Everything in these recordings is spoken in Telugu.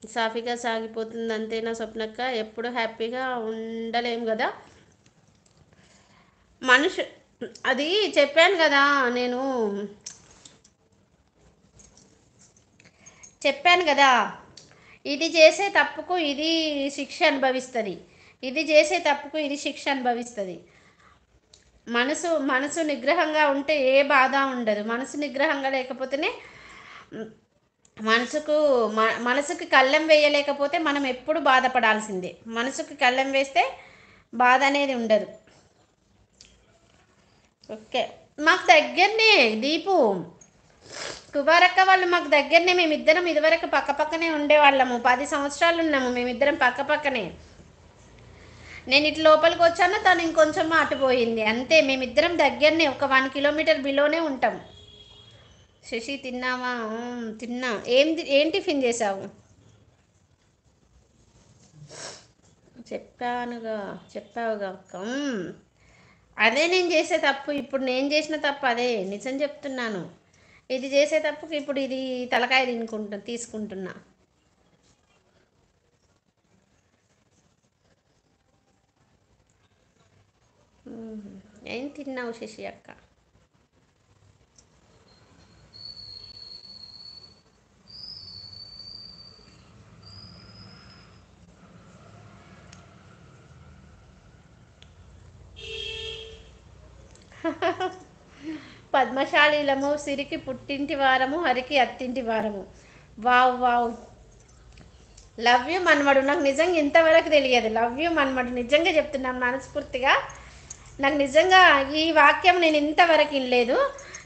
సాఫీగా సాగిపోతుంది అంతేనా స్వప్నక్క? ఎప్పుడు హ్యాపీగా ఉండలేం కదా మనుషు. అది చెప్పాను కదా నేను, చెప్పాను కదా, ఇది చేసే తప్పుకు ఇది శిక్ష అనుభవిస్తుంది, ఇది చేసే తప్పుకు ఇది శిక్ష అనుభవిస్తుంది. మనసు నిగ్రహంగా ఉంటే ఏ బాధ ఉండదు. మనసు నిగ్రహంగా లేకపోతేనే మనసుకు మనసుకి కళ్ళెం వేయలేకపోతే మనం ఎప్పుడు బాధపడాల్సిందే. మనసుకి కళ్ళెం వేస్తే బాధ అనేది ఉండదు. ఓకే, మాకు దగ్గరనే దీపు, కుబారక్క వాళ్ళు మాకు దగ్గరనే. మేమిద్దరం ఇదివరకు పక్క పక్కనే ఉండేవాళ్ళము, 10 సంవత్సరాలు ఉన్నాము మేమిద్దరం పక్క పక్కనే. నేను ఇటు లోపలికి వచ్చాను, తను ఇంకొంచెం అటుపోయింది అంతే. మేమిద్దరం దగ్గరనే, ఒక 1 కిలోమీటర్ బిలోనే ఉంటాం. శశి తిన్నావా? తిన్నా. ఏం టిఫిన్ చేసావు? చెప్పానుగా, చెప్పావుగా అక్క. అదే నేను చేసే తప్పు, ఇప్పుడు నేను చేసిన తప్పు అదే, నిజం చెప్తున్నాను. ఇది చేసే తప్పుకి ఇప్పుడు ఇది తలకాయ తీసుకుంటున్నా. ఏం తిన్నావు శశి అక్క? పద్మశాలీలము, సిరికి పుట్టింటి వారము, హరికి అత్తింటి వారము. వావ్ వావ్, లవ్ యూ మన్మడు. నాకు నిజంగా ఇంతవరకు తెలియదు. లవ్ యూ మన్మడు, నిజంగా చెప్తున్నాను మనస్ఫూర్తిగా. నాకు నిజంగా ఈ వాక్యం నేను ఇంతవరకు వినలేదు.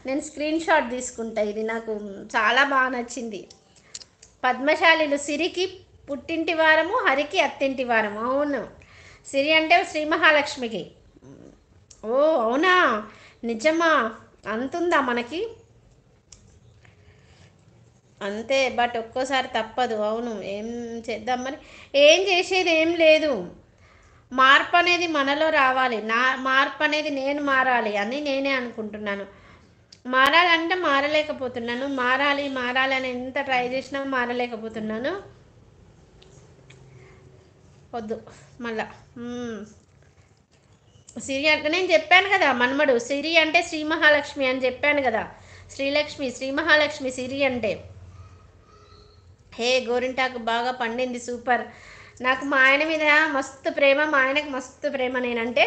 నేను స్క్రీన్ షాట్ తీసుకుంటా, ఇది నాకు చాలా బాగా నచ్చింది. పద్మశాలిలు సిరికి పుట్టింటి వారము, హరికి అత్తింటి వారము. అవును, సిరి అంటే శ్రీ మహాలక్ష్మికి. ఓ అవునా, నిజమా? అంతుందా మనకి? అంతే, బట్ ఒక్కోసారి తప్పదు. అవును, ఏం చేద్దాం మరి. ఏం చేసేది ఏం లేదు. మార్పు అనేది మనలో రావాలి. మార్పు అనేది నేను మారాలి అని నేనే అనుకుంటున్నాను. మారాలంటే మారలేకపోతున్నాను. మారాలి మారాలి అని ఎంత ట్రై చేసినా మారలేకపోతున్నాను. వద్దు మళ్ళా. సిరి అంటే నేను చెప్పాను కదా మన్మడు, సిరి అంటే శ్రీ మహాలక్ష్మి అని చెప్పాను కదా. శ్రీలక్ష్మి, శ్రీ మహాలక్ష్మి సిరి అంటే. హే గోరింటాకు బాగా పండింది, సూపర్. నాకు మా ఆయన మీద మస్తు ప్రేమ, మా ఆయనకు మస్తు ప్రేమ నేనంటే,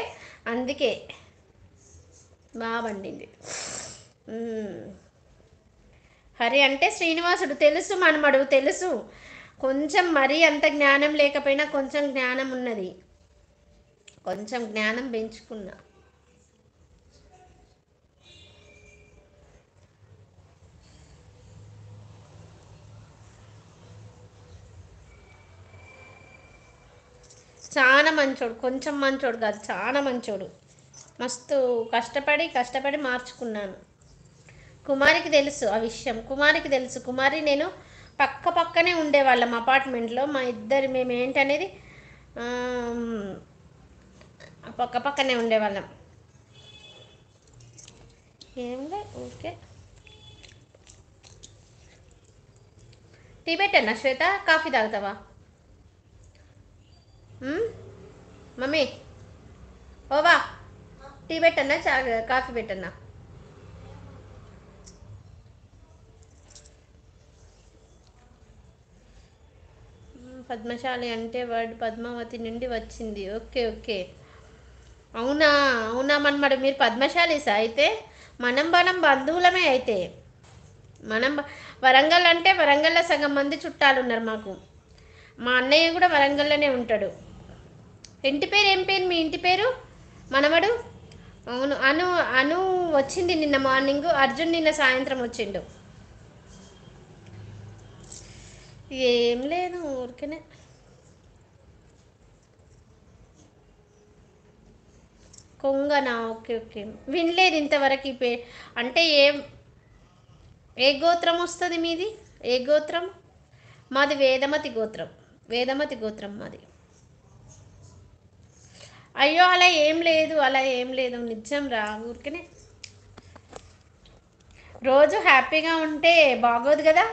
అందుకే బాగా పండింది. హరి అంటే శ్రీనివాసుడు, తెలుసు మనమడు, తెలుసు. కొంచెం మరీ అంత జ్ఞానం లేకపోయినా కొంచెం జ్ఞానం ఉన్నది, కొంచెం జ్ఞానం పెంచుకున్నా. చాలా మంచోడు, కొంచెం మంచోడు కాదు, చాలా మంచోడు. మస్తు కష్టపడి కష్టపడి మార్చుకున్నాను. కుమారికి తెలుసు ఆ విషయం, కుమారికి తెలుసు. కుమారి నేను పక్క పక్కనే ఉండేవాళ్ళం అపార్ట్మెంట్లో. మా ఇద్దరు మేము ఏంటనేది పక్క పక్కనే ఉండేవాళ్ళం. ఏంలే ఓకే. టీ పెట్టన్నా శ్వేత? కాఫీ తాగుతావా? మమ్మీ ఓవా, టీ పెట్టన్నా కాఫీ పెట్టన్నా? పద్మశాలి అంటే వర్డ్ పద్మావతి నుండి వచ్చింది. ఓకే ఓకే, అవునా? అవునా మన్మడు, మీరు పద్మశాలీసా అయితే? మనం బంధువులమే అయితే. మనం వరంగల్ అంటే వరంగల్లో సగం మంది చుట్టాలు ఉన్నారు మాకు. మా అన్నయ్య కూడా వరంగల్లోనే ఉంటాడు. ఇంటి పేరు ఏం పేరు మీ ఇంటి పేరు? మనవడు. అవును, అను. అను వచ్చింది నిన్న మార్నింగ్, అర్జున్ నిన్న సాయంత్రం వచ్చిండు. ఏం లేదు ఊరికనే. కొంగనా? ఓకే ఓకే, వినలేదు ఇంతవరకు ఈ అంటే ఏ గోత్రం వస్తుంది మీది? ఏ గోత్రం? మాది వేదమతి గోత్రం, వేదమతి గోత్రం మాది. అయ్యో అలా ఏం లేదు, అలా ఏం లేదు, నిజం రా, ఊరికనే. రోజు హ్యాపీగా ఉంటే బాగోదు కదా.